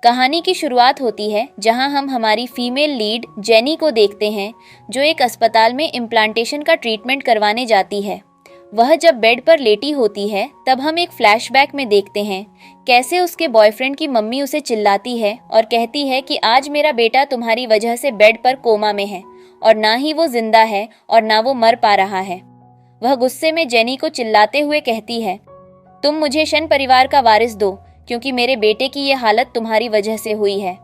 कहानी की शुरुआत होती है जहां हम हमारी फीमेल लीड जेनी को देखते हैं जो एक अस्पताल में इम्प्लांटेशन का ट्रीटमेंट करवाने जाती है। वह जब बेड पर लेटी होती है तब हम एक फ्लैशबैक में देखते हैं कैसे उसके बॉयफ्रेंड की मम्मी उसे चिल्लाती है और कहती है कि आज मेरा बेटा तुम्हारी वजह से बेड पर कोमा में है और ना ही वो जिंदा है और ना वो मर पा रहा है। वह गुस्से में जेनी को चिल्लाते हुए कहती है, तुम मुझे शन परिवार का वारिस दो क्योंकि मेरे बेटे की ये हालत तुम्हारी वजह से हुई है।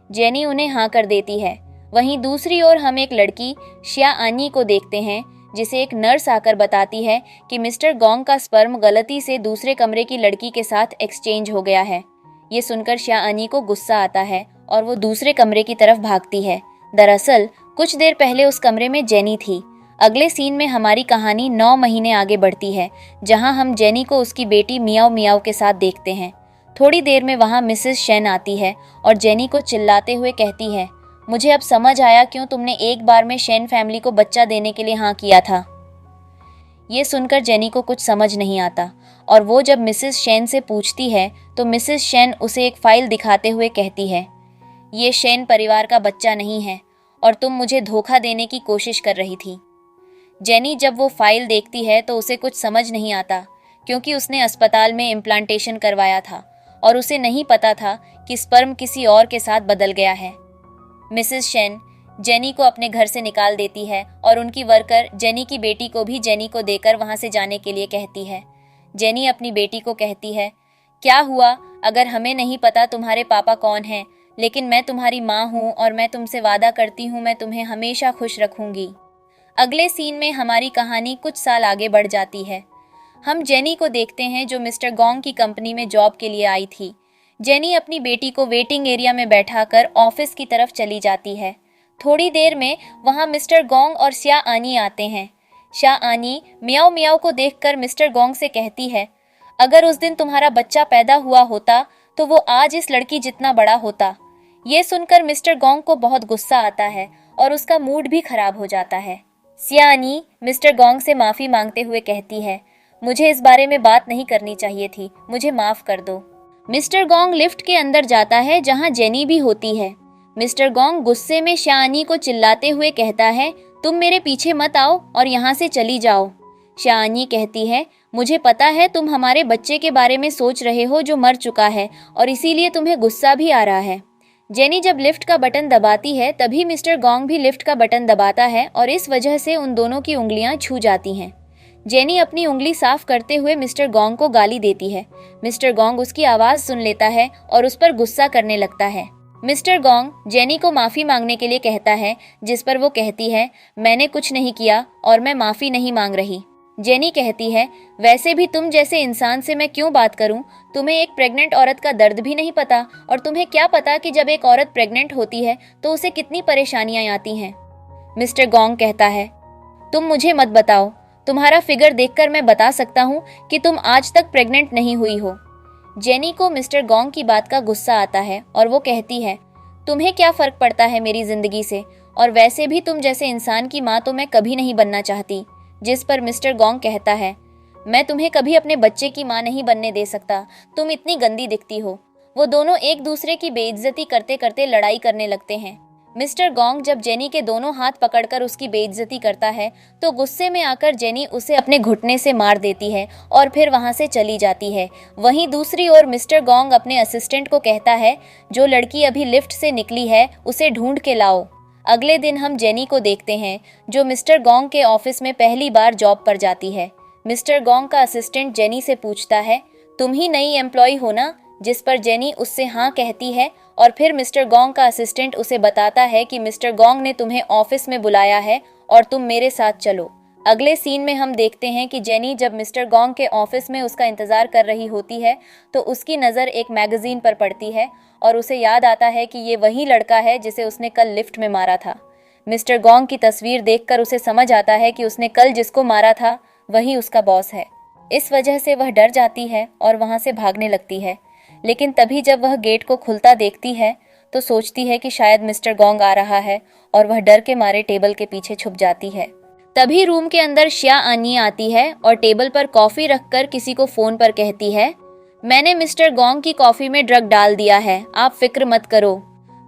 जेनी उन्हें हाँ कर देती है। वहीं दूसरी ओर हम एक लड़की शिया आनी को देखते हैं जिसे एक नर्स आकर बताती है कि मिस्टर गोंग का स्पर्म गलती से दूसरे कमरे की लड़की के साथ एक्सचेंज हो गया है। ये सुनकर शिया आनी को गुस्सा आता है और वो दूसरे कमरे की तरफ भागती है। दरअसल कुछ देर पहले उस कमरे में जेनी थी। अगले सीन में हमारी कहानी 9 महीने आगे बढ़ती है जहां हम जेनी को उसकी बेटी मियाओ मियाओ के साथ देखते हैं। थोड़ी देर में वहां मिसेस शेन आती है और जेनी को चिल्लाते हुए कहती है, मुझे अब समझ आया क्यों तुमने एक बार में शेन फैमिली को बच्चा देने के लिए हाँ किया था। ये सुनकर जेनी को कुछ समझ नहीं आता और वो जब मिसेस शेन से पूछती है तो मिसेस शेन उसे एक फाइल दिखाते हुए कहती है, ये शेन परिवार का बच्चा नहीं है और तुम मुझे धोखा देने की कोशिश कर रही थी। जेनी जब वो फाइल देखती है तो उसे कुछ समझ नहीं आता क्योंकि उसने अस्पताल में इम्प्लांटेशन करवाया था और उसे नहीं पता था कि स्पर्म किसी और के साथ बदल गया है। मिसेस शेन जेनी को अपने घर से निकाल देती है और उनकी वर्कर जेनी की बेटी को भी जेनी को देकर वहां से जाने के लिए कहती है। जेनी अपनी बेटी को कहती है, क्या हुआ अगर हमें नहीं पता तुम्हारे पापा कौन हैं, लेकिन मैं तुम्हारी माँ हूँ और मैं तुमसे वादा करती हूँ मैं तुम्हें हमेशा खुश रखूंगी। अगले सीन में हमारी कहानी कुछ साल आगे बढ़ जाती है। हम जेनी को देखते हैं जो मिस्टर गोंग की कंपनी में जॉब के लिए आई थी। जेनी अपनी बेटी को वेटिंग एरिया में बैठाकर ऑफिस की तरफ चली जाती है। थोड़ी देर में वहां मिस्टर गोंग और शिया आनी आते हैं। शिया आनी मियाओ मियाओ को देखकर मिस्टर गोंग से कहती है, अगर उस दिन तुम्हारा बच्चा पैदा हुआ होता तो वो आज इस लड़की जितना बड़ा होता। ये सुनकर मिस्टर गोंग को बहुत गुस्सा आता है और उसका मूड भी खराब हो जाता है। शिया आनी मिस्टर गोंग से माफी मांगते हुए कहती है, मुझे इस बारे में बात नहीं करनी चाहिए थी, मुझे माफ कर दो। मिस्टर गोंग लिफ्ट के अंदर जाता है जहां जेनी भी होती है। मिस्टर गोंग गुस्से में शिया आनी को चिल्लाते हुए कहता है, तुम मेरे पीछे मत आओ और यहाँ से चली जाओ। शिया आनी कहती है, मुझे पता है तुम हमारे बच्चे के बारे में सोच रहे हो जो मर चुका है और इसीलिए तुम्हें गुस्सा भी आ रहा है। जेनी जब लिफ्ट का बटन दबाती है तभी मिस्टर गोंग भी लिफ्ट का बटन दबाता है और इस वजह से उन दोनों की उंगलियां छू जाती हैं। जेनी अपनी उंगली साफ करते हुए मिस्टर गोंग को गाली देती है। मिस्टर गोंग उसकी आवाज सुन लेता है और उस पर गुस्सा करने लगता है। मिस्टर गोंग जेनी को माफी मांगने के लिए कहता है जिस पर वो कहती है, मैंने कुछ नहीं किया और मैं माफी नहीं मांग रही। जेनी कहती है, वैसे भी तुम जैसे इंसान से मैं क्यों बात करूं, तुम्हें एक प्रेग्नेंट औरत का दर्द भी नहीं पता और तुम्हें क्या पता कि जब एक औरत प्रेग्नेंट होती है तो उसे कितनी परेशानियां आती हैं। मिस्टर गोंग कहता है, तुम मुझे मत बताओ, तुम्हारा फिगर देखकर मैं बता सकता हूँ कि तुम आज तक प्रेग्नेंट नहीं हुई हो। जेनी को मिस्टर गोंग की बात का गुस्सा आता है और वो कहती है, तुम्हें क्या फर्क पड़ता है मेरी जिंदगी से, और वैसे भी तुम जैसे इंसान की माँ तो मैं कभी नहीं बनना चाहती। जिस पर मिस्टर गोंग कहता है, मैं तुम्हें कभी अपने बच्चे की माँ नहीं बनने दे सकता, तुम इतनी गंदी दिखती हो। वो दोनों एक दूसरे की बेइज्जती करते करते लड़ाई करने लगते हैं। मिस्टर गोंग जब जेनी के दोनों हाथ पकड़कर उसकी बेइज्जती करता है तो गुस्से में आकर जेनी उसे अपने घुटने से मार देती है और फिर वहां से चली जाती है। वहीं दूसरी ओर मिस्टर गोंग अपने असिस्टेंट को कहता है, जो लड़की अभी लिफ्ट से निकली है उसे ढूंढ के लाओ। अगले दिन हम जेनी को देखते हैं जो मिस्टर गोंग के ऑफिस में पहली बार जॉब पर जाती है। मिस्टर गोंग का असिस्टेंट जेनी से पूछता है, तुम ही नई एम्प्लॉय हो ना, जिस पर जेनी उससे हाँ कहती है और फिर मिस्टर गोंग का असिस्टेंट उसे बताता है कि मिस्टर गोंग ने तुम्हें ऑफिस में बुलाया है और तुम मेरे साथ चलो। अगले सीन में हम देखते हैं कि जेनी जब मिस्टर गोंग के ऑफिस में उसका इंतजार कर रही होती है तो उसकी नज़र एक मैगजीन पर पड़ती है और उसे याद आता है कि ये वही लड़का है जिसे उसने कल लिफ्ट में मारा था। मिस्टर गोंग की तस्वीर देखकर उसे समझ आता है कि उसने कल जिसको मारा था वही उसका बॉस है। इस वजह से वह डर जाती है और वहां से भागने लगती है, लेकिन तभी जब वह गेट को खुलता देखती है तो सोचती है कि शायद मिस्टर गोंग आ रहा है और वह डर के मारे टेबल के पीछे छुप जाती है। तभी रूम के अंदर शिया आनी आती है और टेबल पर कॉफी रखकर किसी को फोन पर कहती है, मैंने मिस्टर गोंग की कॉफी में ड्रग डाल दिया है, आप फिक्र मत करो।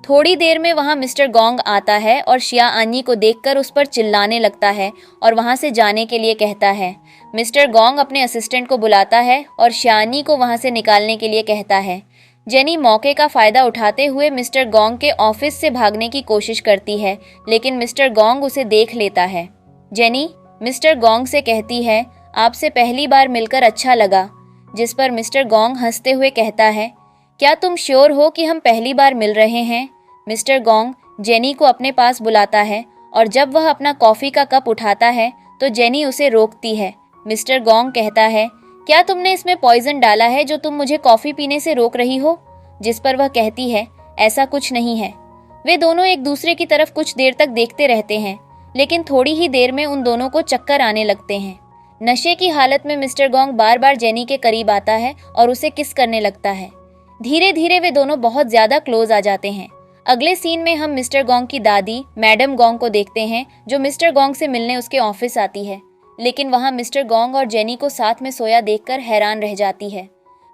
थोड़ी देर में वहां मिस्टर गोंग आता है और शिया आनी को देखकर उस पर चिल्लाने लगता है और वहां से जाने के लिए कहता है। मिस्टर गोंग अपने असिस्टेंट को बुलाता है और शियानी को वहां से निकालने के लिए कहता है। जेनी मौके का फायदा उठाते हुए मिस्टर गोंग के ऑफिस से भागने की कोशिश करती है, लेकिन मिस्टर गोंग उसे देख लेता है। जेनी मिस्टर गोंग से कहती है, आपसे पहली बार मिलकर अच्छा लगा, जिस पर मिस्टर गोंग हंसते हुए कहता है, क्या तुम श्योर हो कि हम पहली बार मिल रहे हैं? मिस्टर गोंग जेनी को अपने पास बुलाता है और जब वह अपना कॉफी का कप उठाता है तो जेनी उसे रोकती है। मिस्टर गोंग कहता है, क्या तुमने इसमें पॉइजन डाला है जो तुम मुझे कॉफी पीने से रोक रही हो? जिस पर वह कहती है, ऐसा कुछ नहीं है। वे दोनों एक दूसरे की तरफ कुछ देर तक देखते रहते हैं, लेकिन थोड़ी ही देर में उन दोनों को चक्कर आने लगते हैं। नशे की हालत में मिस्टर गोंग बार बार जेनी के करीब आता है और उसे किस करने लगता है। धीरे धीरे वे दोनों बहुत ज्यादा क्लोज आ जाते हैं। अगले सीन में हम मिस्टर गोंग की दादी मैडम गोंग को देखते हैं, जो मिस्टर गोंग से मिलने उसके ऑफिस आती है, लेकिन वहां मिस्टर गोंग और जेनी को साथ में सोया देखकर हैरान रह जाती है।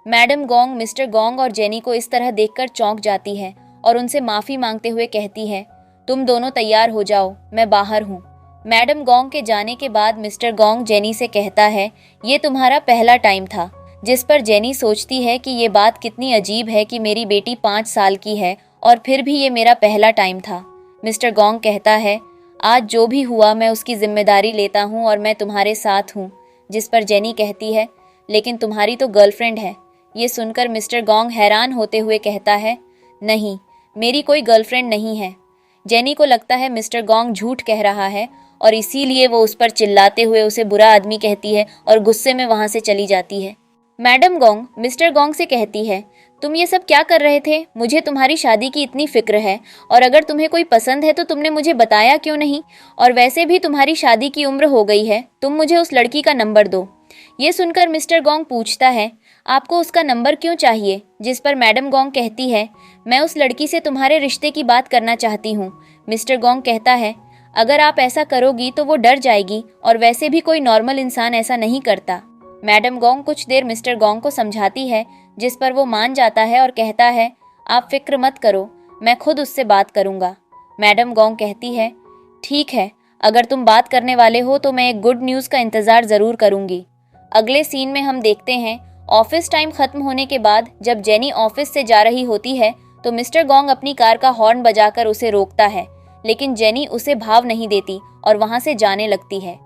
मैडम गोंग मिस्टर गोंग और जेनी को इस तरह देखकर चौंक जाती है और उनसे माफी मांगते हुए कहती है, तुम दोनों तैयार हो जाओ, मैं बाहर हूँ। मैडम गोंग के जाने के बाद मिस्टर गोंग जेनी से कहता है, ये तुम्हारा पहला टाइम था। जिस पर जेनी सोचती है कि ये बात कितनी अजीब है कि मेरी बेटी 5 साल की है और फिर भी ये मेरा पहला टाइम था। मिस्टर गोंग कहता है, आज जो भी हुआ मैं उसकी जिम्मेदारी लेता हूँ और मैं तुम्हारे साथ हूँ। जिस पर जेनी कहती है, लेकिन तुम्हारी तो गर्लफ्रेंड है। ये सुनकर मिस्टर गोंग हैरान होते हुए कहता है, नहीं, मेरी कोई गर्लफ्रेंड नहीं है। जेनी को लगता है मिस्टर गोंग झूठ कह रहा है और इसीलिए वो उस पर चिल्लाते हुए उसे बुरा आदमी कहती है और गुस्से में वहां से चली जाती है। मैडम गोंग मिस्टर गोंग से कहती है, तुम ये सब क्या कर रहे थे? मुझे तुम्हारी शादी की इतनी फिक्र है और अगर तुम्हें कोई पसंद है तो तुमने मुझे बताया क्यों नहीं? और वैसे भी तुम्हारी शादी की उम्र हो गई है, तुम मुझे उस लड़की का नंबर दो। ये सुनकर मिस्टर गोंग पूछता है, आपको उसका नंबर क्यों चाहिए? जिस पर मैडम गोंग कहती है, मैं उस लड़की से तुम्हारे रिश्ते की बात करना चाहती हूँ। मिस्टर गोंग कहता है, अगर आप ऐसा करोगी तो वो डर जाएगी और वैसे भी कोई नॉर्मल इंसान ऐसा नहीं करता। मैडम गोंग कुछ देर मिस्टर गोंग को समझाती है, जिस पर वो मान जाता है और कहता है, आप फिक्र मत करो, मैं खुद उससे बात करूंगा। मैडम गोंग कहती है, ठीक है, अगर तुम बात करने वाले हो तो मैं एक गुड न्यूज़ का इंतज़ार ज़रूर करूंगी। अगले सीन में हम देखते हैं, ऑफिस टाइम खत्म होने के बाद जब जेनी ऑफिस से जा रही होती है तो मिस्टर गोंग अपनी कार का हॉर्न बजाकर उसे रोकता है, लेकिन जेनी उसे भाव नहीं देती और वहां से जाने लगती है।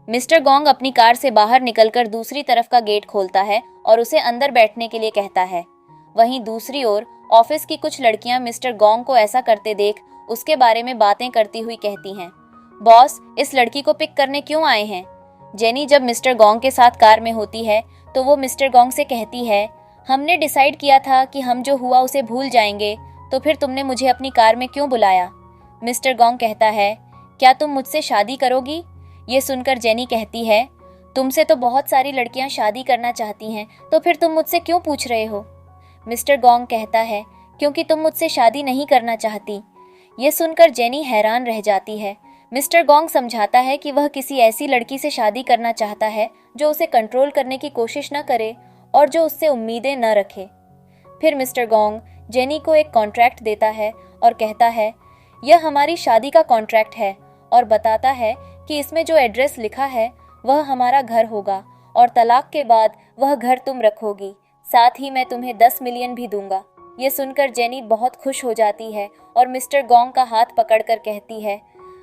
मिस्टर गोंग अपनी कार से बाहर निकलकर दूसरी तरफ का गेट खोलता है और उसे अंदर बैठने के लिए कहता है। वहीं दूसरी ओर ऑफिस की कुछ लड़कियां मिस्टर गोंग को ऐसा करते देख उसके बारे में बातें करती हुई कहती हैं, बॉस, इस लड़की को पिक करने क्यों आए हैं? जेनी जब मिस्टर गोंग के साथ कार में होती है तो वो मिस्टर गोंग से कहती है, हमने डिसाइड किया था कि हम जो हुआ उसे भूल जाएंगे, तो फिर तुमने मुझे अपनी कार में क्यों बुलाया? मिस्टर गोंग कहता है, क्या तुम मुझसे शादी करोगी? ये सुनकर जेनी कहती है, तुमसे तो बहुत सारी लड़कियां शादी करना चाहती हैं, तो फिर तुम मुझसे क्यों पूछ रहे हो? मिस्टर गोंग कहता है, क्योंकि तुम मुझसे शादी नहीं करना चाहती। ये सुनकर जेनी हैरान रह जाती है। मिस्टर गोंग समझाता है कि वह किसी ऐसी लड़की से शादी करना चाहता है जो उसे कंट्रोल करने की कोशिश न करे और जो उससे उम्मीदें न रखे। फिर मिस्टर गोंग जेनी को एक कॉन्ट्रैक्ट देता है और कहता है, यह हमारी शादी का कॉन्ट्रैक्ट है, और बताता है कि इसमें जो एड्रेस लिखा है वह हमारा घर होगा और तलाक के बाद वह घर तुम रखोगी, साथ ही मैं तुम्हें 10 मिलियन भी दूंगा। ये सुनकर जेनी बहुत खुश हो जाती है और मिस्टर गोंग का हाथ पकड़कर कहती है,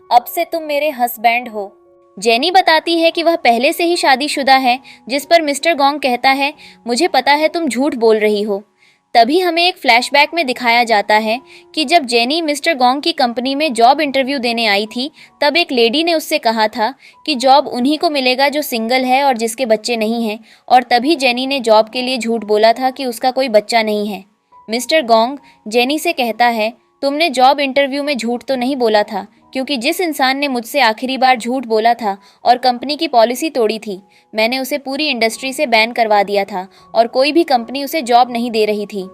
अब से तुम मेरे हस्बैंड हो। जेनी बताती है कि वह पहले से ही शादीशुदा है, जिस पर मिस्टर गोंग कहता है, मुझे पता है तुम झूठ बोल रही हो। तभी हमें एक फ्लैशबैक में दिखाया जाता है कि जब जेनी मिस्टर गोंग की कंपनी में जॉब इंटरव्यू देने आई थी, तब एक लेडी ने उससे कहा था कि जॉब उन्हीं को मिलेगा जो सिंगल है और जिसके बच्चे नहीं हैं, और तभी जेनी ने जॉब के लिए झूठ बोला था कि उसका कोई बच्चा नहीं है। मिस्टर गोंग जेनी से कहता है, तुमने जॉब इंटरव्यू में झूठ तो नहीं बोला था, क्योंकि जिस इंसान ने मुझसे आखिरी बार झूठ बोला था और कंपनी की पॉलिसी तोड़ी थी, मैंने उसे पूरी इंडस्ट्री से बैन करवा दिया था और कोई भी कंपनी उसे जॉब नहीं दे रही थी।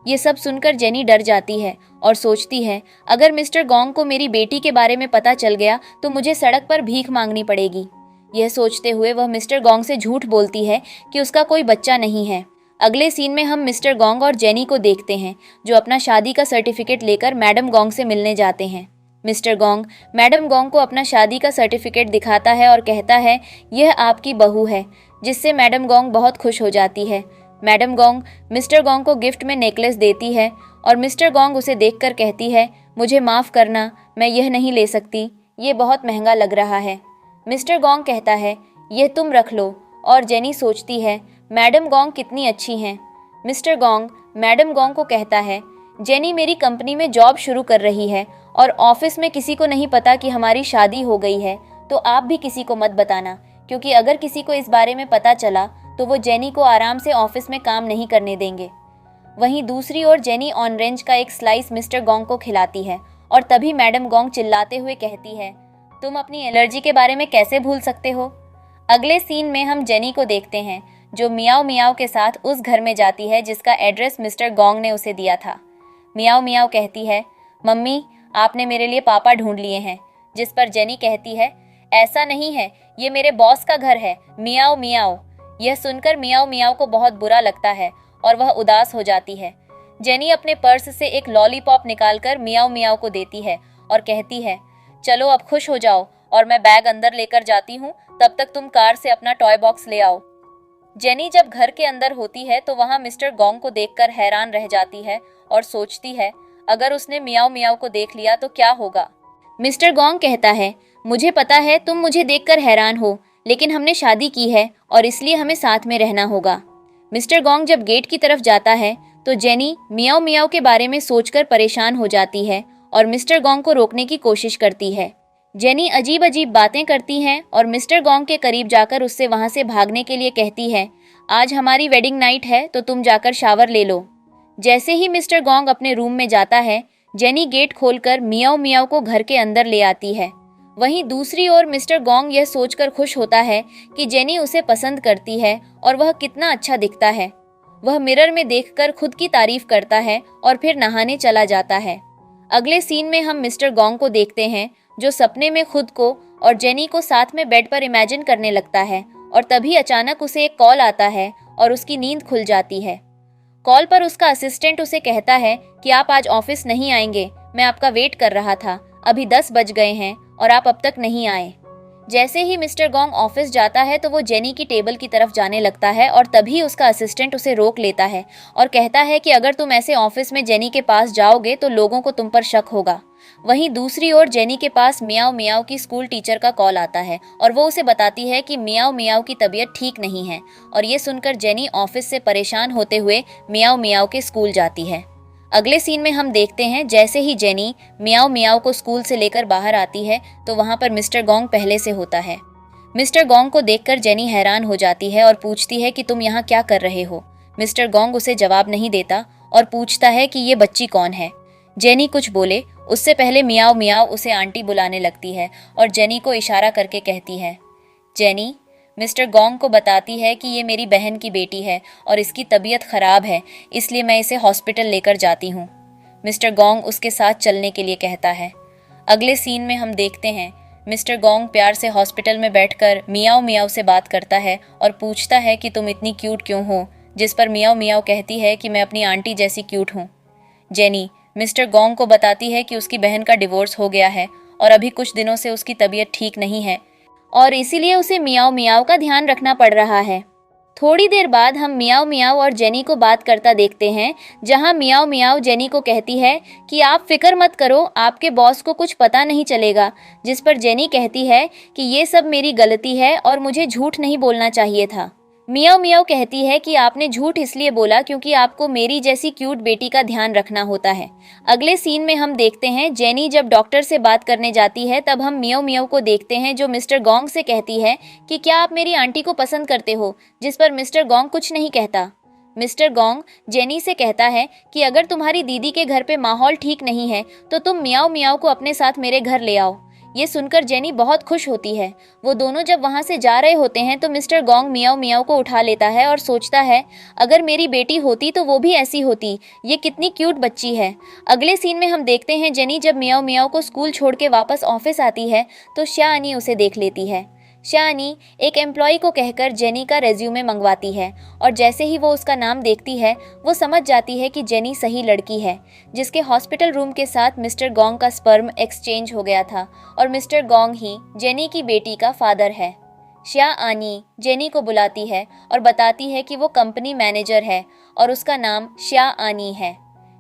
ये सब सुनकर जेनी डर जाती है और सोचती है, अगर मिस्टर गोंग को मेरी बेटी के बारे में पता चल गया तो मुझे सड़क पर भीख मांगनी पड़ेगी। यह सोचते हुए वह मिस्टर गोंग से झूठ बोलती है कि उसका कोई बच्चा नहीं है। अगले सीन में हम मिस्टर गोंग और जेनी को देखते हैं जो अपना शादी का सर्टिफिकेट लेकर मैडम गोंग से मिलने जाते हैं। मिस्टर गोंग मैडम गोंग को अपना शादी का सर्टिफिकेट दिखाता है और कहता है यह आपकी बहू है, जिससे मैडम गोंग बहुत खुश हो जाती है। मैडम गोंग मिस्टर गोंग को गिफ्ट में नेकलेस देती है और मिस्टर गोंग उसे देखकर कहती है मुझे माफ़ करना, मैं यह नहीं ले सकती, ये बहुत महंगा लग रहा है। मिस्टर गोंग कहता है यह तुम रख लो और जेनी सोचती है मैडम गोंग कितनी अच्छी हैं। मिस्टर गोंग मैडम गोंग को कहता है जेनी मेरी कंपनी में जॉब शुरू कर रही है और ऑफिस में किसी को नहीं पता कि हमारी शादी हो गई है, तो आप भी किसी को मत बताना, क्योंकि अगर किसी को इस बारे में पता चला तो वो जेनी को आराम से ऑफिस में काम नहीं करने देंगे। वहीं दूसरी ओर जेनी ऑरेंज का एक स्लाइस मिस्टर गोंग को खिलाती है और तभी मैडम गोंग चिल्लाते हुए कहती है तुम अपनी एलर्जी के बारे में कैसे भूल सकते हो। अगले सीन में हम जेनी को देखते हैं जो मियाओ मियाओ के साथ उस घर में जाती है जिसका एड्रेस मिस्टर गोंग ने उसे दिया था। मियाओ मियाओ कहती है मम्मी आपने मेरे लिए पापा ढूंढ लिए हैं, जिस पर जेनी कहती है ऐसा नहीं है, ये मेरे बॉस का घर है, मियाओ मियाओ। यह सुनकर मियाओ मियाओ को बहुत बुरा लगता है और वह उदास हो जाती है। जेनी अपने पर्स से एक लॉलीपॉप निकालकर मियाओ मियाओ को देती है और कहती है चलो अब खुश हो जाओ और मैं बैग अंदर लेकर जाती हूँ, तब तक तुम कार से अपना टॉय बॉक्स ले आओ। जेनी जब घर के अंदर होती है तो वहाँ मिस्टर गोंग को देखकर हैरान रह जाती है और सोचती है अगर उसने मियाओ मियाओ को देख लिया तो क्या होगा। मिस्टर गोंग कहता है मुझे पता है तुम मुझे देखकर हैरान हो, लेकिन हमने शादी की है और इसलिए हमें साथ में रहना होगा। मिस्टर गोंग जब गेट की तरफ जाता है तो जेनी मियाओ मियाओ के बारे में सोचकर परेशान हो जाती है और मिस्टर गोंग को रोकने की कोशिश करती है। जेनी अजीब अजीब बातें करती हैं और मिस्टर गोंग के करीब जाकर उससे वहां से भागने के लिए कहती है आज हमारी वेडिंग नाइट है तो तुम जाकर शावर ले लो। जैसे ही मिस्टर गोंग अपने रूम में जाता है जेनी गेट खोलकर मियाओ मियाओ को घर के अंदर ले आती है। वहीं दूसरी ओर मिस्टर गोंग यह सोचकर खुश होता है कि जेनी उसे पसंद करती है और वह कितना अच्छा दिखता है। वह मिरर में देखकर खुद की तारीफ करता है और फिर नहाने चला जाता है। अगले सीन में हम मिस्टर गोंग को देखते हैं जो सपने में खुद को और जेनी को साथ में बेड पर इमेजिन करने लगता है और तभी अचानक उसे एक कॉल आता है और उसकी नींद खुल जाती है। कॉल पर उसका असिस्टेंट उसे कहता है कि आप आज ऑफिस नहीं आएंगे, मैं आपका वेट कर रहा था, अभी 10 बज गए हैं और आप अब तक नहीं आए। जैसे ही मिस्टर गोंग ऑफिस जाता है तो वो जेनी की टेबल की तरफ जाने लगता है और तभी उसका असिस्टेंट उसे रोक लेता है और कहता है कि अगर तुम ऐसे ऑफिस में जेनी के पास जाओगे तो लोगों को तुम पर शक होगा। वहीं दूसरी ओर जेनी के पास मियाओ मियाओ की स्कूल टीचर का कॉल आता है और वो उसे बताती है कि मियाओ मियाओ की तबीयत ठीक नहीं है और ये सुनकर जेनी ऑफिस से परेशान होते हुए मियाओ मियाओ के स्कूल जाती है। अगले सीन में हम देखते हैं जैसे ही जेनी मियाओ मियाओ को स्कूल से लेकर बाहर आती है तो वहाँ पर मिस्टर गोंग पहले से होता है। मिस्टर गोंग को देखकर जेनी हैरान हो जाती है और पूछती है कि तुम यहाँ क्या कर रहे हो। मिस्टर गोंग उसे जवाब नहीं देता और पूछता है कि ये बच्ची कौन है। जेनी कुछ बोले उससे पहले मियाओ मियाओ उसे आंटी बुलाने लगती है और जेनी को इशारा करके कहती है जेनी मिस्टर गोंग को बताती है कि ये मेरी बहन की बेटी है और इसकी तबीयत खराब है, इसलिए मैं इसे हॉस्पिटल लेकर जाती हूँ। मिस्टर गोंग उसके साथ चलने के लिए कहता है। अगले सीन में हम देखते हैं मिस्टर गोंग प्यार से हॉस्पिटल में बैठकर मियाओ मियाओ से बात करता है और पूछता है कि तुम इतनी क्यूट क्यों हो, जिस पर मियाओ मियाओ कहती है कि मैं अपनी आंटी जैसी क्यूट हूँ। जेनी मिस्टर गोंग को बताती है कि उसकी बहन का डिवोर्स हो गया है और अभी कुछ दिनों से उसकी तबीयत ठीक नहीं है और इसीलिए उसे मियाओ मियाओ का ध्यान रखना पड़ रहा है। थोड़ी देर बाद हम मियाओ मियाओ और जेनी को बात करता देखते हैं, जहां मियाओ मियाओ जेनी को कहती है कि आप फिक्र मत करो, आपके बॉस को कुछ पता नहीं चलेगा, जिस पर जेनी कहती है कि ये सब मेरी गलती है और मुझे झूठ नहीं बोलना चाहिए था। मियाओ मियाओ कहती है कि आपने झूठ इसलिए बोला क्योंकि आपको मेरी जैसी क्यूट बेटी का ध्यान रखना होता है। अगले सीन में हम देखते हैं जेनी जब डॉक्टर से बात करने जाती है तब हम मियाओ मियाओ को देखते हैं जो मिस्टर गोंग से कहती है कि क्या आप मेरी आंटी को पसंद करते हो, जिस पर मिस्टर गोंग कुछ नहीं कहता। मिस्टर गोंग जेनी से कहता है कि अगर तुम्हारी दीदी के घर पे माहौल ठीक नहीं है तो तुम मियाओ मियाओ को अपने साथ मेरे घर ले आओ। ये सुनकर जेनी बहुत खुश होती है। वो दोनों जब वहाँ से जा रहे होते हैं तो मिस्टर गोंग मियाओ मियाओ को उठा लेता है और सोचता है अगर मेरी बेटी होती तो वो भी ऐसी होती, ये कितनी क्यूट बच्ची है। अगले सीन में हम देखते हैं जेनी जब मियाओ मियाओ को स्कूल छोड़ के वापस ऑफिस आती है तो श्यानी उसे देख लेती है। शानी एक एम्प्लॉय को कहकर जेनी का रेज्यूमे मंगवाती है और जैसे ही वो उसका नाम देखती है वो समझ जाती है कि जेनी सही लड़की है जिसके हॉस्पिटल रूम के साथ मिस्टर गोंग का स्पर्म एक्सचेंज हो गया था और मिस्टर गोंग ही जेनी की बेटी का फादर है। श्या आनी जेनी को बुलाती है और बताती है कि वो कंपनी मैनेजर है और उसका नाम श्या आनी है।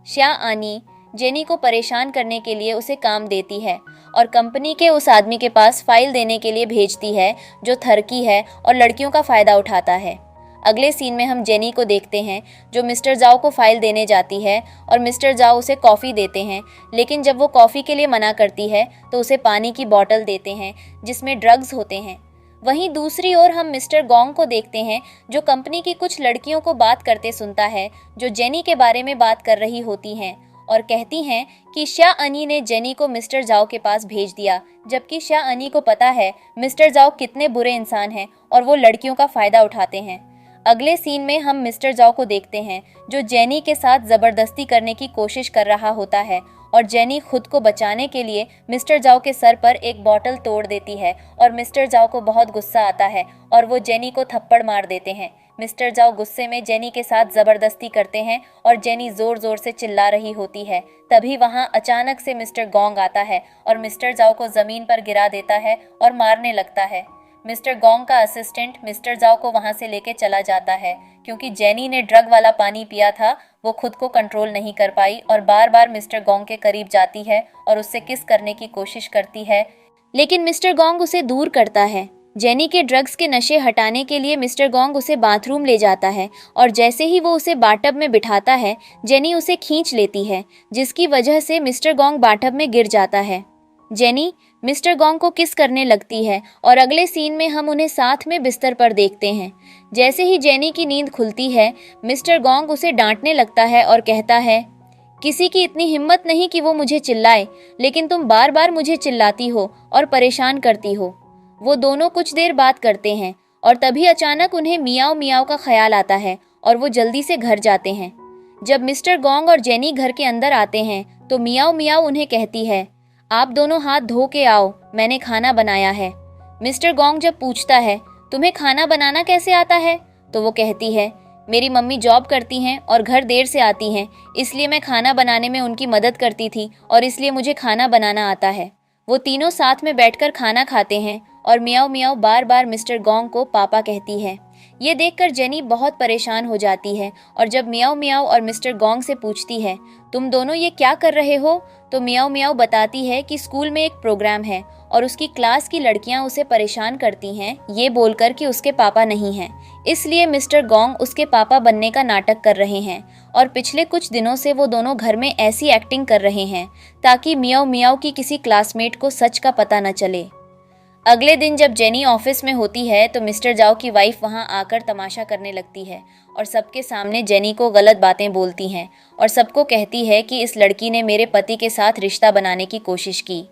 श्या आनी जेनी को परेशान करने के लिए उसे काम देती है और कंपनी के उस आदमी के पास फाइल देने के लिए भेजती है जो थरकी है और लड़कियों का फ़ायदा उठाता है। अगले सीन में हम जेनी को देखते हैं जो मिस्टर जाओ को फाइल देने जाती है और मिस्टर जाओ उसे कॉफ़ी देते हैं, लेकिन जब वो कॉफ़ी के लिए मना करती है तो उसे पानी की बोतल देते हैं जिसमें ड्रग्स होते हैं। वहीं दूसरी ओर हम मिस्टर गोंग को देखते हैं जो कंपनी की कुछ लड़कियों को बात करते सुनता है जो जेनी के बारे में बात कर रही होती हैं और कहती हैं कि श्या अनी ने जेनी को मिस्टर जाओ के पास भेज दिया, जबकि श्या अनी को पता है मिस्टर जाओ कितने बुरे इंसान हैं और वो लड़कियों का फ़ायदा उठाते हैं। अगले सीन में हम मिस्टर जाओ को देखते हैं जो जेनी के साथ ज़बरदस्ती करने की कोशिश कर रहा होता है और जेनी खुद को बचाने के लिए मिस्टर जाओ के सर पर एक बोतल तोड़ देती है और मिस्टर जाओ को बहुत गुस्सा आता है और वो जेनी को थप्पड़ मार देते हैं। मिस्टर जाओ गुस्से में जेनी के साथ ज़बरदस्ती करते हैं और जेनी ज़ोर ज़ोर से चिल्ला रही होती है। तभी वहाँ अचानक से मिस्टर गोंग आता है और मिस्टर जाओ को ज़मीन पर गिरा देता है और मारने लगता है। मिस्टर गोंग का असिस्टेंट मिस्टर जाओ को वहाँ से लेके चला जाता है क्योंकि जेनी ने ड्रग वाला पानी पिया था, वो खुद को कंट्रोल नहीं कर पाई और बार बार मिस्टर गोंग के करीब जाती है और उससे किस करने की कोशिश करती है, लेकिन मिस्टर गोंग उसे दूर करता है। जेनी के ड्रग्स के नशे हटाने के लिए मिस्टर गोंग उसे बाथरूम ले जाता है और जैसे ही वो उसे बाथटब में बिठाता है जेनी उसे खींच लेती है जिसकी वजह से मिस्टर गोंग बाथटब में गिर जाता है। जेनी मिस्टर गोंग को किस करने लगती है और अगले सीन में हम उन्हें साथ में बिस्तर पर देखते हैं। जैसे ही जेनी की नींद खुलती है मिस्टर गोंग उसे डांटने लगता है और कहता है, किसी की इतनी हिम्मत नहीं कि वो मुझे चिल्लाए, लेकिन तुम बार बार मुझे चिल्लाती हो और परेशान करती हो। वो दोनों कुछ देर बात करते हैं और तभी अचानक उन्हें मियाओ मियाओ का ख्याल आता है और वो जल्दी से घर जाते हैं। जब मिस्टर गोंग और जेनी घर के अंदर आते हैं तो मियाओ मियाओ उन्हें कहती है, आप दोनों हाथ धो के आओ, मैंने खाना बनाया है। मिस्टर गोंग जब पूछता है, तुम्हें खाना बनाना कैसे आता है, तो वो कहती है, मेरी मम्मी जॉब करती हैं और घर देर से आती हैं, इसलिए मैं खाना बनाने में उनकी मदद करती थी और इसलिए मुझे खाना बनाना आता है। वो तीनों साथ में बैठकर खाना खाते हैं और मियाओ मियाओ बार बार मिस्टर गोंग को पापा कहती है। ये देखकर जेनी बहुत परेशान हो जाती है और जब मियाओ मियाओ और मिस्टर गोंग से पूछती है, तुम दोनों ये क्या कर रहे हो, तो मियाओ मियाओ बताती है कि स्कूल में एक प्रोग्राम है और उसकी क्लास की लड़कियां उसे परेशान करती हैं ये बोलकर कि उसके पापा नहीं हैं, इसलिए मिस्टर गोंग उसके पापा बनने का नाटक कर रहे हैं और पिछले कुछ दिनों से वो दोनों घर में ऐसी एक्टिंग कर रहे हैं ताकि मियाओ मियाओ की किसी क्लासमेट को सच का पता न चले। अगले दिन जब जेनी ऑफिस में होती है तो मिस्टर जाओ की वाइफ वहां आकर तमाशा करने लगती है और सबके सामने जेनी को गलत बातें बोलती हैं और सबको कहती है कि इस लड़की ने मेरे पति के साथ रिश्ता बनाने की कोशिश की।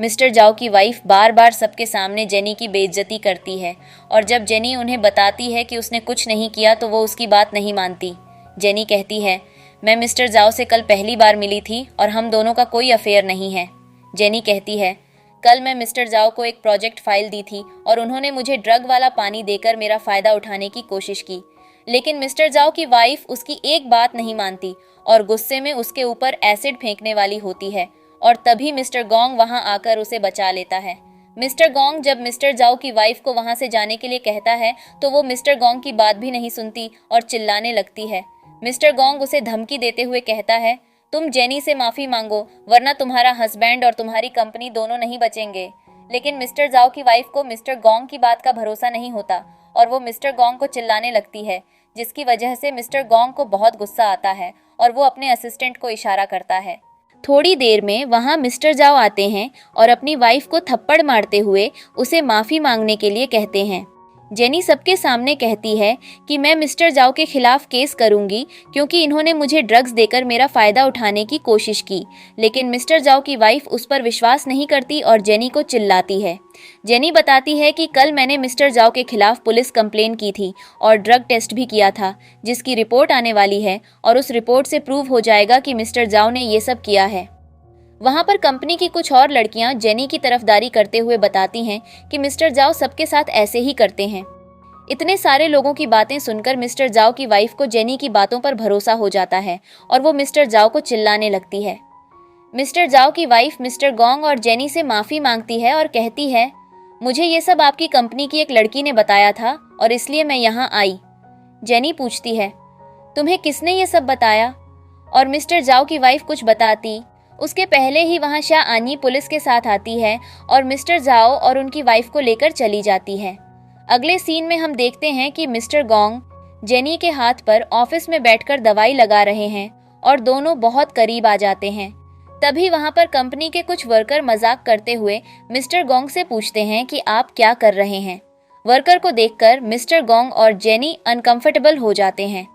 मिस्टर जाओ की वाइफ बार बार सबके सामने जेनी की बेइज्जती करती है और जब जेनी उन्हें बताती है कि उसने कुछ नहीं किया तो वो उसकी बात नहीं मानती। जेनी कहती है, मैं मिस्टर जाओ से कल पहली बार मिली थी और हम दोनों का कोई अफेयर नहीं है। जेनी कहती है, कल मैं मिस्टर जाओ को एक प्रोजेक्ट फाइल दी थी और उन्होंने मुझे ड्रग वाला पानी देकर मेरा फ़ायदा उठाने की कोशिश की, लेकिन मिस्टर जाओ की वाइफ उसकी एक बात नहीं मानती और गुस्से में उसके ऊपर एसिड फेंकने वाली होती है और तभी मिस्टर गोंग वहां आकर उसे बचा लेता है। मिस्टर गोंग जब मिस्टर जाओ की वाइफ को वहां से जाने के लिए कहता है तो वो मिस्टर गोंग की बात भी नहीं सुनती और चिल्लाने लगती है। मिस्टर गोंग उसे धमकी देते हुए कहता है, तुम जेनी से माफ़ी मांगो वरना तुम्हारा हस्बैंड और तुम्हारी कंपनी दोनों नहीं बचेंगे। लेकिन मिस्टर जाओ की वाइफ को मिस्टर गोंग की बात का भरोसा नहीं होता और वो मिस्टर गोंग को चिल्लाने लगती है, जिसकी वजह से मिस्टर गोंग को बहुत गुस्सा आता है और वो अपने असिस्टेंट को इशारा करता है। थोड़ी देर में वहाँ मिस्टर जाओ आते हैं और अपनी वाइफ को थप्पड़ मारते हुए उसे माफ़ी मांगने के लिए कहते हैं। जेनी सबके सामने कहती है कि मैं मिस्टर जाओ के खिलाफ केस करूंगी क्योंकि इन्होंने मुझे ड्रग्स देकर मेरा फ़ायदा उठाने की कोशिश की, लेकिन मिस्टर जाओ की वाइफ उस पर विश्वास नहीं करती और जेनी को चिल्लाती है। जेनी बताती है कि कल मैंने मिस्टर जाओ के खिलाफ पुलिस कंप्लेन की थी और ड्रग टेस्ट भी किया था, जिसकी रिपोर्ट आने वाली है और उस रिपोर्ट से प्रूव हो जाएगा कि मिस्टर जाओ ने ये सब किया है। वहाँ पर कंपनी की कुछ और लड़कियाँ जेनी की तरफदारी करते हुए बताती हैं कि मिस्टर जाओ सबके साथ ऐसे ही करते हैं। इतने सारे लोगों की बातें सुनकर मिस्टर जाओ की वाइफ को जेनी की बातों पर भरोसा हो जाता है और वो मिस्टर जाओ को चिल्लाने लगती है। मिस्टर जाओ की वाइफ मिस्टर गोंग और जेनी से माफ़ी मांगती है और कहती है, मुझे ये सब आपकी कंपनी की एक लड़की ने बताया था और इसलिए मैं यहाँ आई। जेनी पूछती है, तुम्हें किसने ये सब बताया? और मिस्टर जाओ की वाइफ कुछ बताती उसके पहले ही वहाँ शाह आनी पुलिस के साथ आती है और मिस्टर जाओ और उनकी वाइफ को लेकर चली जाती है। अगले सीन में हम देखते हैं कि मिस्टर गोंग जेनी के हाथ पर ऑफिस में बैठकर दवाई लगा रहे हैं और दोनों बहुत करीब आ जाते हैं। तभी वहाँ पर कंपनी के कुछ वर्कर मजाक करते हुए मिस्टर गोंग से पूछते हैं कि आप क्या कर रहे हैं। वर्कर को देखकर मिस्टर गोंग और जेनी अनकंफर्टेबल हो जाते हैं।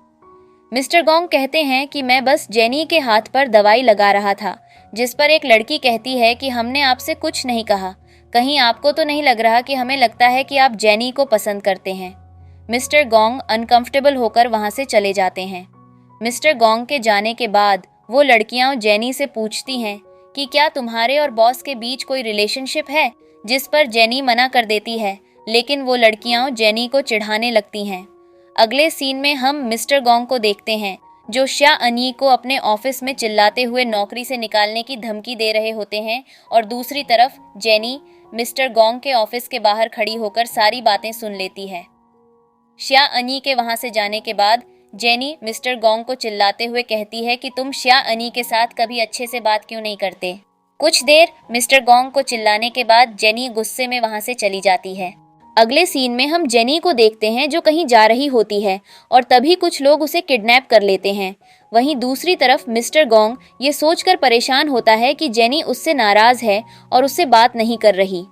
मिस्टर गोंग कहते हैं कि मैं बस जेनी के हाथ पर दवाई लगा रहा था, जिस पर एक लड़की कहती है कि हमने आपसे कुछ नहीं कहा, कहीं आपको तो नहीं लग रहा कि हमें लगता है कि आप जेनी को पसंद करते हैं। मिस्टर गोंग अनकंफर्टेबल होकर वहां से चले जाते हैं। मिस्टर गोंग के जाने के बाद वो लड़कियां जेनी से पूछती हैं कि क्या तुम्हारे और बॉस के बीच कोई रिलेशनशिप है, जिस पर जेनी मना कर देती है, लेकिन वो लड़कियां जेनी को चिढ़ाने लगती हैं। अगले सीन में हम मिस्टर गोंग को देखते हैं जो शाह अनी को अपने ऑफिस में चिल्लाते हुए नौकरी से निकालने की धमकी दे रहे होते हैं और दूसरी तरफ जेनी मिस्टर गोंग के ऑफिस के बाहर खड़ी होकर सारी बातें सुन लेती है। शाह अनी के वहां से जाने के बाद जेनी मिस्टर गोंग को चिल्लाते हुए कहती है कि तुम शाह अनी के साथ कभी अच्छे से बात क्यों नहीं करते। कुछ देर मिस्टर गोंग को चिल्लाने के बाद जेनी गुस्से में वहां से चली जाती है। अगले सीन में हम जेनी को देखते हैं जो कहीं जा रही होती है और तभी कुछ लोग उसे किडनैप कर लेते हैं। वहीं दूसरी तरफ मिस्टर गोंग ये सोचकर परेशान होता है कि जेनी उससे नाराज है और उससे बात नहीं कर रही।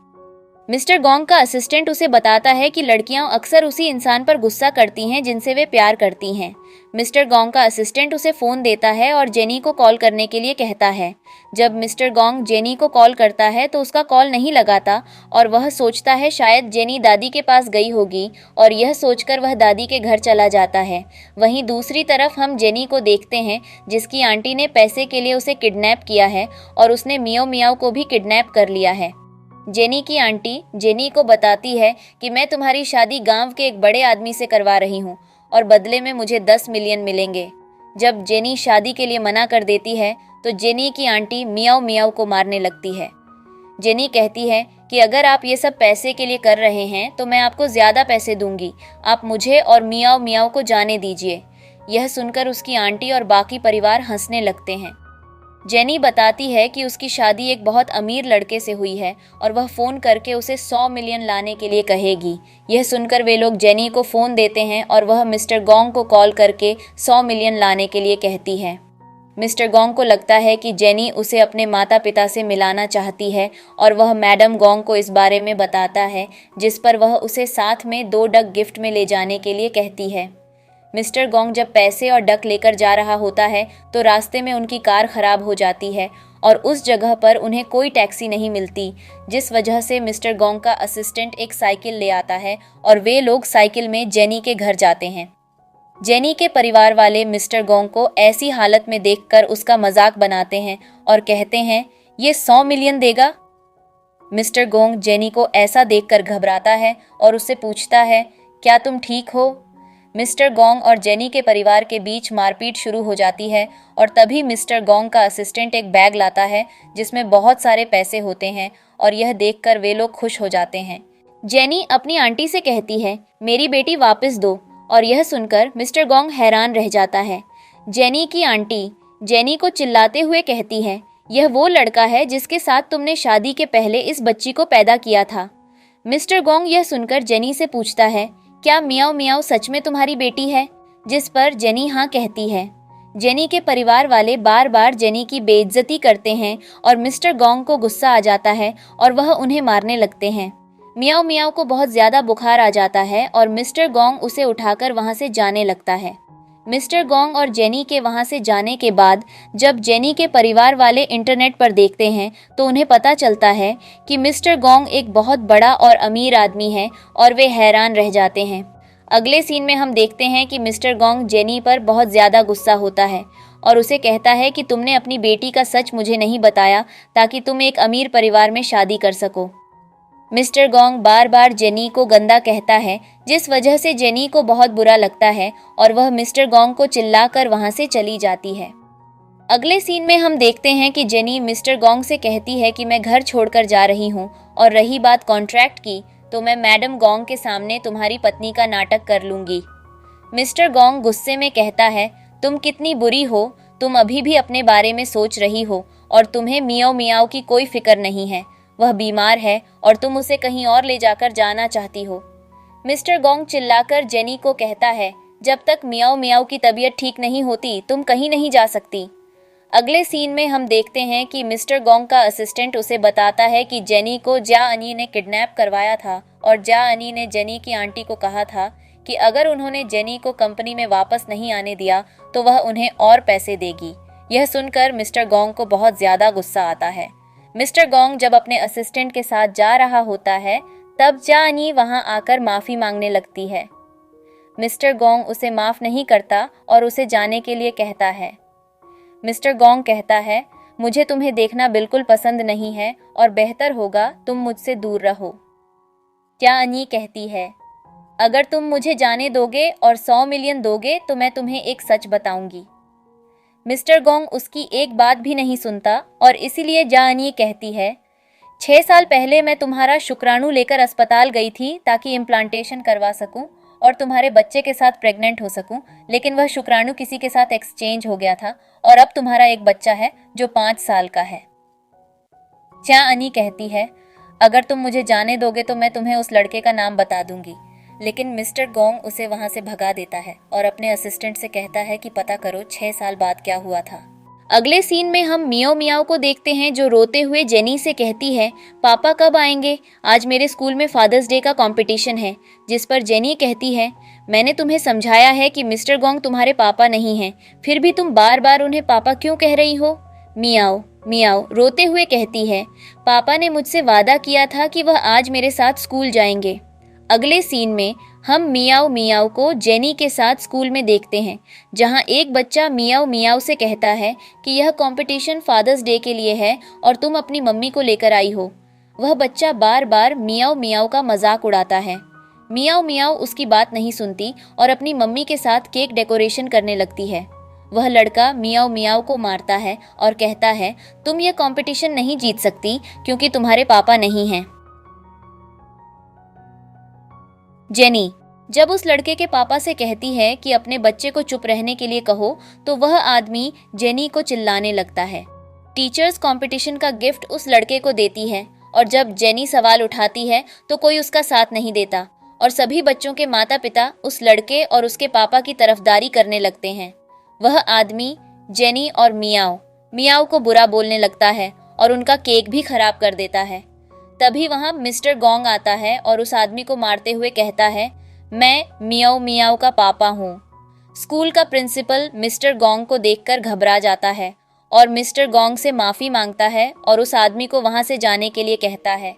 मिस्टर गोंग का असिस्टेंट उसे बताता है कि लड़कियां अक्सर उसी इंसान पर गुस्सा करती हैं जिनसे वे प्यार करती हैं। मिस्टर गोंग का असिस्टेंट उसे फ़ोन देता है और जेनी को कॉल करने के लिए कहता है। जब मिस्टर गोंग जेनी को कॉल करता है तो उसका कॉल नहीं लगाता और वह सोचता है शायद जेनी दादी के पास गई होगी और यह सोचकर वह दादी के घर चला जाता है। वहीं दूसरी तरफ हम जेनी को देखते हैं जिसकी आंटी ने पैसे के लिए उसे किडनैप किया है और उसने मियाओ मियाओ को भी किडनैप कर लिया है। जेनी की आंटी जेनी को बताती है कि मैं तुम्हारी शादी गांव के एक बड़े आदमी से करवा रही हूँ और बदले में मुझे 10 मिलियन मिलेंगे। जब जेनी शादी के लिए मना कर देती है तो जेनी की आंटी मियाओ मियाओ को मारने लगती है। जेनी कहती है कि अगर आप ये सब पैसे के लिए कर रहे हैं तो मैं आपको ज़्यादा पैसे दूंगी, आप मुझे और मियाओ मियाओ को जाने दीजिए। यह सुनकर उसकी आंटी और बाकी परिवार हंसने लगते हैं। जेनी बताती है कि उसकी शादी एक बहुत अमीर लड़के से हुई है और वह फ़ोन करके उसे 100 मिलियन लाने के लिए कहेगी। यह सुनकर वे लोग जेनी को फ़ोन देते हैं और वह मिस्टर गोंग को कॉल करके 100 मिलियन लाने के लिए कहती है। मिस्टर गोंग को लगता है कि जेनी उसे अपने माता पिता से मिलाना चाहती है और वह मैडम गोंग को इस बारे में बताता है, जिस पर वह उसे साथ में 2 डक गिफ्ट में ले जाने के लिए कहती है। मिस्टर गोंग जब पैसे और डक लेकर जा रहा होता है तो रास्ते में उनकी कार खराब हो जाती है और उस जगह पर उन्हें कोई टैक्सी नहीं मिलती, जिस वजह से मिस्टर गोंग का असिस्टेंट एक साइकिल ले आता है और वे लोग साइकिल में जेनी के घर जाते हैं। जेनी के परिवार वाले मिस्टर गोंग को ऐसी हालत में देखकर उसका मजाक बनाते हैं और कहते हैं, ये 100 मिलियन देगा। मिस्टर गोंग जेनी को ऐसा देखकर घबराता है और उससे पूछता है, क्या तुम ठीक हो? मिस्टर गोंग और जेनी के परिवार के बीच मारपीट शुरू हो जाती है और तभी मिस्टर गोंग का असिस्टेंट एक बैग लाता है जिसमें बहुत सारे पैसे होते हैं और यह देखकर वे लोग खुश हो जाते हैं। जेनी अपनी आंटी से कहती है, मेरी बेटी वापस दो, और यह सुनकर मिस्टर गोंग हैरान रह जाता है। जेनी की आंटी जेनी को चिल्लाते हुए कहती है, यह वो लड़का है जिसके साथ तुमने शादी के पहले इस बच्ची को पैदा किया था। मिस्टर गोंग यह सुनकर जेनी से पूछता है, क्या मियाओ मियाओ सच में तुम्हारी बेटी है? जिस पर जेनी हाँ कहती है। जेनी के परिवार वाले बार बार जेनी की बेइज्जती करते हैं और मिस्टर गोंग को गुस्सा आ जाता है और वह उन्हें मारने लगते हैं। मियाओ मियाओ को बहुत ज़्यादा बुखार आ जाता है और मिस्टर गोंग उसे उठाकर वहाँ से जाने लगता है। मिस्टर गोंग और जेनी के वहाँ से जाने के बाद जब जेनी के परिवार वाले इंटरनेट पर देखते हैं तो उन्हें पता चलता है कि मिस्टर गोंग एक बहुत बड़ा और अमीर आदमी है और वे हैरान रह जाते हैं। अगले सीन में हम देखते हैं कि मिस्टर गोंग जेनी पर बहुत ज़्यादा गुस्सा होता है और उसे कहता है कि तुमने अपनी बेटी का सच मुझे नहीं बताया ताकि तुम एक अमीर परिवार में शादी कर सको। मिस्टर गोंग बार बार जेनी को गंदा कहता है, जिस वजह से जेनी को बहुत बुरा लगता है और वह मिस्टर गोंग को चिल्लाकर वहां से चली जाती है। अगले सीन में हम देखते हैं कि जेनी मिस्टर गोंग से कहती है कि मैं घर छोड़कर जा रही हूँ, और रही बात कॉन्ट्रैक्ट की तो मैं मैडम गोंग के सामने तुम्हारी पत्नी का नाटक कर लूंगी। मिस्टर गोंग गुस्से में कहता है, तुम कितनी बुरी हो, तुम अभी भी अपने बारे में सोच रही हो और तुम्हें मियाओ मियाओ की कोई फिक्र नहीं है। वह बीमार है और तुम उसे कहीं और ले जाकर जाना चाहती हो। मिस्टर गोंग चिल्लाकर जेनी को कहता है, जब तक मियाओ मियाओ की तबीयत ठीक नहीं होती तुम कहीं नहीं जा सकती। अगले सीन में हम देखते हैं कि मिस्टर गोंग का असिस्टेंट उसे बताता है कि जेनी को जा अनी ने किडनैप करवाया था और जा अनी ने जेनी की आंटी को कहा था कि अगर उन्होंने जेनी को कंपनी में वापस नहीं आने दिया तो वह उन्हें और पैसे देगी। यह सुनकर मिस्टर गोंग को बहुत ज्यादा गुस्सा आता है। मिस्टर गोंग जब अपने असिस्टेंट के साथ जा रहा होता है तब जा अनी वहां आकर माफी मांगने लगती है। मिस्टर गोंग उसे माफ नहीं करता और उसे जाने के लिए कहता है। मिस्टर गोंग कहता है, मुझे तुम्हें देखना बिल्कुल पसंद नहीं है और बेहतर होगा तुम मुझसे दूर रहो। क्या अनी कहती है, अगर तुम मुझे जाने दोगे और 100 मिलियन दोगे तो मैं तुम्हें एक सच बताऊंगी। मिस्टर गोंग उसकी एक बात भी नहीं सुनता और इसीलिए जा अनी कहती है, 6 साल पहले मैं तुम्हारा शुक्राणु लेकर अस्पताल गई थी ताकि इम्प्लांटेशन करवा सकूं और तुम्हारे बच्चे के साथ प्रेग्नेंट हो सकूं, लेकिन वह शुक्राणु किसी के साथ एक्सचेंज हो गया था और अब तुम्हारा एक बच्चा है जो 5 साल का है। चा अनी कहती है, अगर तुम मुझे जाने दोगे तो मैं तुम्हें उस लड़के का नाम बता दूंगी, लेकिन मिस्टर गोंग उसे वहां से भगा देता है और अपने असिस्टेंट से कहता है कि पता करो 6 साल बाद क्या हुआ था। अगले सीन में हम मियाओ मियाओ को देखते हैं जो रोते हुए जेनी से कहती है, पापा कब आएंगे, आज मेरे स्कूल में फादर्स डे का कंपटीशन है। जिस पर जेनी कहती है, मैंने तुम्हें समझाया है कि मिस्टर गोंग तुम्हारे पापा नहीं हैं, फिर भी तुम बार बार उन्हें पापा क्यों कह रही हो। मियाओ मियाओ रोते हुए कहती है, पापा ने मुझसे वादा किया था कि वह आज मेरे साथ स्कूल जाएंगे। अगले सीन में हम मियाओ मियाओ को जेनी के साथ स्कूल में देखते हैं, जहां एक बच्चा मियाओ मियाओ से कहता है कि यह कंपटीशन फादर्स डे के लिए है और तुम अपनी मम्मी को लेकर आई हो। वह बच्चा बार बार मियाओ मियाओ का मजाक उड़ाता है। मियाओ मियाओ उसकी बात नहीं सुनती और अपनी मम्मी के साथ केक डेकोरेशन करने लगती है। वह लड़का मियाओ मियाओ को मारता है और कहता है, तुम यह कंपटीशन नहीं जीत सकती क्योंकि तुम्हारे पापा नहीं हैं। जेनी जब उस लड़के के पापा से कहती है कि अपने बच्चे को चुप रहने के लिए कहो तो वह आदमी जेनी को चिल्लाने लगता है। टीचर्स कंपटीशन का गिफ्ट उस लड़के को देती है और जब जेनी सवाल उठाती है तो कोई उसका साथ नहीं देता और सभी बच्चों के माता पिता उस लड़के और उसके पापा की तरफदारी करने लगते हैं। वह आदमी जेनी और मियाओ मियाओ को बुरा बोलने लगता है और उनका केक भी खराब कर देता है। तभी वहां मिस्टर गोंग आता है और उस आदमी को मारते हुए कहता है, मैं मियाओ मियाओ का पापा हूँ। स्कूल का प्रिंसिपल मिस्टर गोंग को देखकर घबरा जाता है और मिस्टर गोंग से माफी मांगता है और उस आदमी को वहां से जाने के लिए कहता है।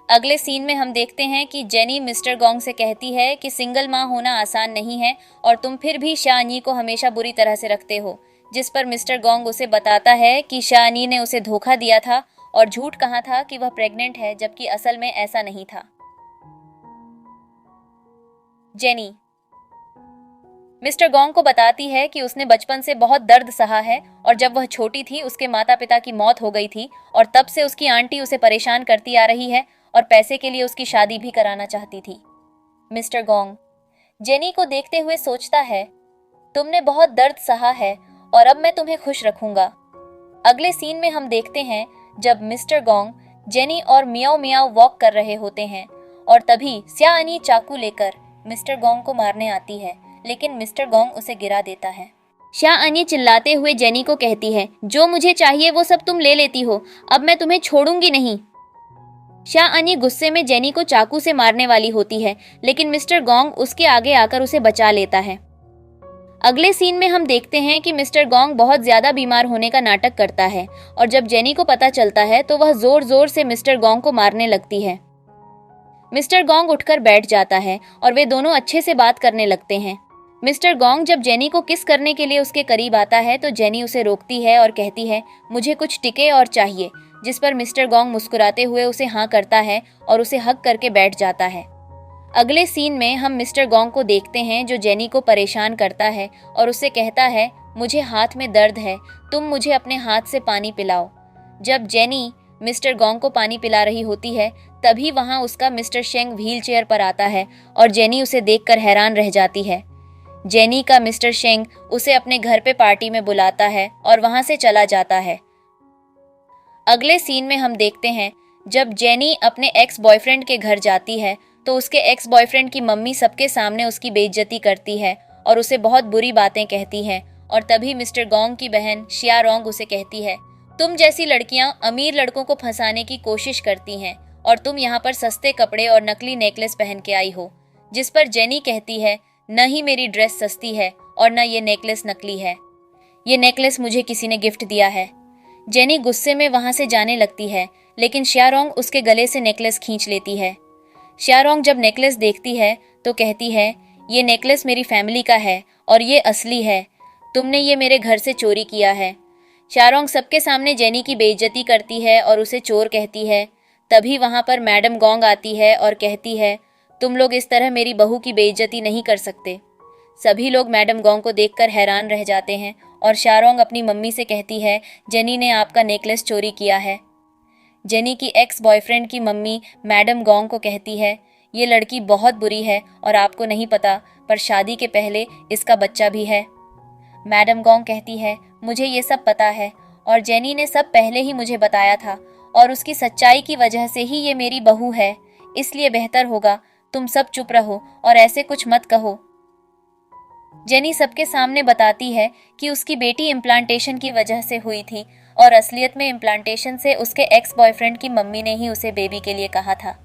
अगले सीन में हम देखते हैं कि जेनी मिस्टर गोंग से कहती है कि सिंगल माँ होना आसान नहीं है और तुम फिर भी शानी को हमेशा बुरी तरह से रखते हो, जिस पर मिस्टर गोंग उसे बताता है कि शानी ने उसे धोखा दिया था और झूठ कहा था कि वह प्रेग्नेंट है, जबकि असल में ऐसा नहीं था। जेनी मिस्टर गोंग को बताती है कि उसने बचपन से बहुत दर्द सहा है और जब वह छोटी थी उसके माता पिता की मौत हो गई थी और तब से उसकी आंटी उसे परेशान करती आ रही है और पैसे के लिए उसकी शादी भी कराना चाहती थी। मिस्टर गोंग जेनी को देखते हुए सोचता है, तुमने बहुत दर्द सहा है और अब मैं तुम्हें खुश रखूंगा। अगले सीन में हम देखते हैं जब मिस्टर गोंग जेनी और मियाओ मियाओ वॉक कर रहे होते हैं और तभी स्या अनी चाकू लेकर मिस्टर गोंग को मारने आती है, लेकिन मिस्टर गोंग उसे गिरा देता है। शाह अनी चिल्लाते हुए जेनी को कहती है, जो मुझे चाहिए वो सब तुम ले लेती हो, अब मैं तुम्हें छोड़ूंगी नहीं। शाह अनी गुस्से में जेनी को चाकू से मारने वाली होती है, लेकिन मिस्टर गोंग उसके आगे आकर उसे बचा लेता है। अगले सीन में हम देखते हैं कि मिस्टर गोंग बहुत ज्यादा बीमार होने का नाटक करता है और जब जेनी को पता चलता है तो वह जोर जोर से मिस्टर गोंग को मारने लगती है। मिस्टर गोंग उठकर बैठ जाता है और वे दोनों अच्छे से बात करने लगते हैं। मिस्टर गोंग जब जेनी को किस करने के लिए उसके करीब आता है तो जेनी उसे रोकती है और कहती है मुझे कुछ टिके और चाहिए, जिस पर मिस्टर गोंग मुस्कुराते हुए उसे हाँ करता है और उसे हग करके बैठ जाता है। अगले सीन में हम मिस्टर गोंग को देखते हैं जो जेनी को परेशान करता है और उससे कहता है मुझे हाथ में दर्द है, तुम मुझे अपने हाथ से पानी पिलाओ। जब जेनी मिस्टर गोंग को पानी पिला रही होती है तभी वहाँ उसका मिस्टर शेंग व्हील चेयर पर आता है और जेनी उसे देखकर हैरान रह जाती है। जेनी का मिस्टर शेंग उसे अपने घर पे पार्टी में बुलाता है और वहाँ से चला जाता है। अगले सीन में हम देखते हैं जब जेनी अपने एक्स बॉयफ्रेंड के घर जाती है तो उसके एक्स बॉयफ्रेंड की मम्मी सबके सामने उसकी बेइज्जती करती है और उसे बहुत बुरी बातें कहती हैं और तभी मिस्टर गोंग की बहन शिया रोंग उसे कहती है तुम जैसी लड़कियां अमीर लड़कों को फंसाने की कोशिश करती हैं और तुम यहाँ पर सस्ते कपड़े और नकली नेकलेस पहन के आई हो। जिस पर जेनी कहती है न ही मेरी ड्रेस सस्ती है और न ये नेकलेस नकली है, ये नेकलेस मुझे किसी ने गिफ्ट दिया है। जेनी गुस्से में वहां से जाने लगती है लेकिन शिया रोंग उसके गले से नेकलेस खींच लेती है। शिया रोंग जब नेकलेस देखती है तो कहती है ये नेकलेस मेरी फैमिली का है और ये असली है, तुमने ये मेरे घर से चोरी किया है। शिया रोंग सबके सामने जेनी की बेइज्जती करती है और उसे चोर कहती है। तभी वहां पर मैडम गोंग आती है और कहती है तुम लोग इस तरह मेरी बहू की बेइज्जती नहीं कर सकते। सभी लोग मैडम गोंग को देखकर हैरान रह जाते हैं और शिया रोंग अपनी मम्मी से कहती है जेनी ने आपका नेकलेस चोरी किया है। जेनी की एक्स बॉयफ्रेंड की मम्मी मैडम गोंग को कहती है ये लड़की बहुत बुरी है और आपको नहीं पता पर शादी के पहले इसका बच्चा भी है। मैडम गोंग कहती है मुझे ये सब पता है और जेनी ने सब पहले ही मुझे बताया था और उसकी सच्चाई की वजह से ही ये मेरी बहू है, इसलिए बेहतर होगा तुम सब चुप रहो और ऐसे कुछ मत कहो। जेनी सबके सामने बताती है कि उसकी बेटी इम्प्लांटेशन की वजह से हुई थी और असलियत में इम्प्लांटेशन से उसके एक्स बॉयफ्रेंड की मम्मी ने ही उसे बेबी के लिए कहा था।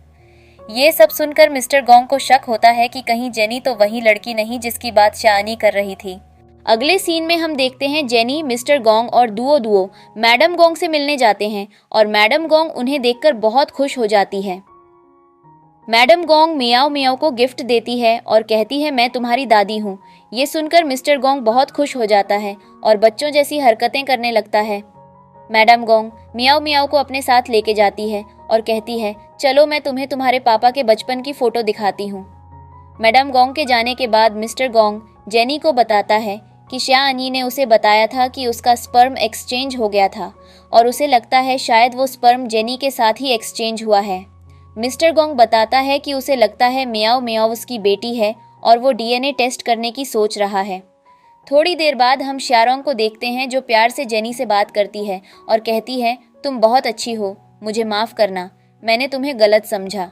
ये सब सुनकर मिस्टर गोंग को शक होता है कि कहीं जेनी तो वही लड़की नहीं जिसकी बात शानी कर रही थी। अगले सीन में हम देखते हैं जेनी, मिस्टर गोंग और दुओ मैडम गोंग से मिलने जाते हैं और मैडम गोंग उन्हें देखकर बहुत खुश हो जाती है। मैडम गोंग मियाओ मियाओ को गिफ्ट देती है और कहती है मैं तुम्हारी दादी हूँ। ये सुनकर मिस्टर गोंग बहुत खुश हो जाता है और बच्चों जैसी हरकतें करने लगता है। मैडम गोंग मियाओ मियाओ को अपने साथ लेके जाती है और कहती है चलो मैं तुम्हें तुम्हारे पापा के बचपन की फोटो दिखाती हूँ। मैडम गोंग के जाने के बाद मिस्टर गोंग जेनी को बताता है कि शिया अनी ने उसे बताया था कि उसका स्पर्म एक्सचेंज हो गया था और उसे लगता है शायद वो स्पर्म जेनी के साथ ही एक्सचेंज हुआ है। मिस्टर गोंग बताता है कि उसे लगता है मियाओ मियाओ उसकी बेटी है और वो डीएनए टेस्ट करने की सोच रहा है। थोड़ी देर बाद हम शिया रोंग को देखते हैं जो प्यार से जेनी से बात करती है और कहती है तुम बहुत अच्छी हो, मुझे माफ़ करना, मैंने तुम्हें गलत समझा।